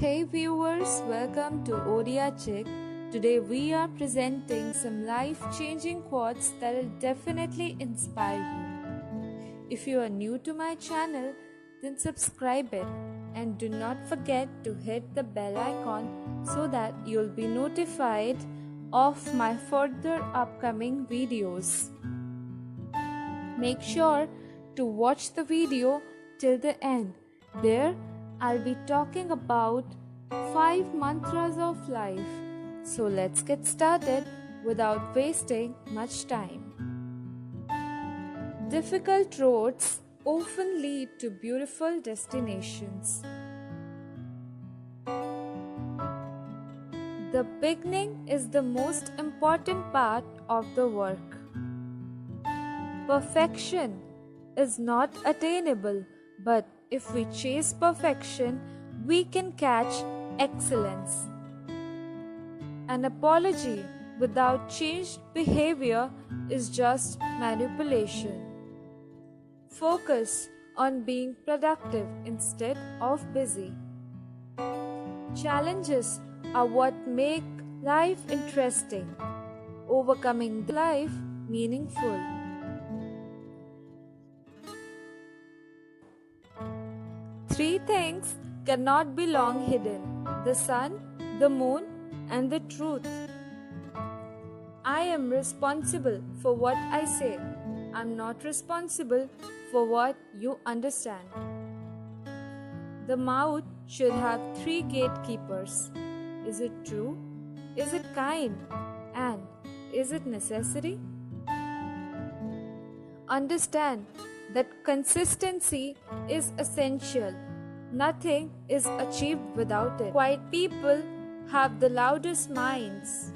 Hey viewers, welcome to Odia Chick. Today we are presenting some life-changing quotes that will definitely inspire you. If you are new to my channel, then subscribe it and do not forget to hit the bell icon so that you'll be notified of my further upcoming videos. Make sure to watch the video till the end. There I'll be talking about 5 mantras of life. So let's get started without wasting much time. Difficult roads often lead to beautiful destinations. The beginning is the most important part of the work. Perfection is not attainable, but if we chase perfection, we can catch excellence. An apology without changed behavior is just manipulation. Focus on being productive instead of busy. Challenges are what make life interesting, overcoming life meaningful. Three things cannot be long hidden: the sun, the moon, and the truth. I am responsible for what I say. I'm not responsible for what you understand. The mouth should have 3 gatekeepers. Is it true? Is it kind? And is it necessary? Understand that consistency is essential. Nothing is achieved without it. Quiet people have the loudest minds.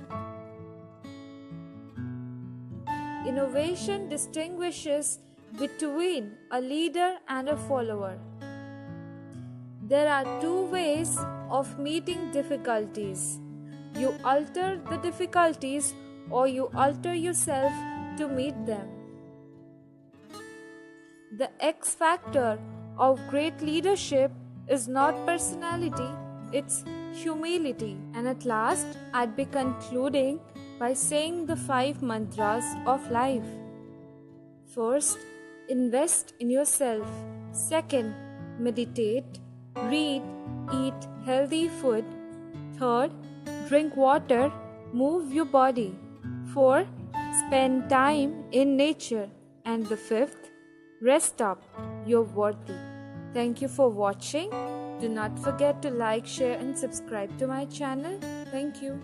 Innovation distinguishes between a leader and a follower. There are 2 ways of meeting difficulties. You alter the difficulties or you alter yourself to meet them. The X factor of great leadership is not personality, it's humility. And at last, I'd be concluding by saying the 5 mantras of life. First, invest in yourself. Second, meditate, read, eat healthy food. Third, drink water, move your body. Fourth, spend time in nature. And the 5th, rest up, you're worthy. Thank you for watching. Do not forget to like, share and subscribe to my channel. Thank you.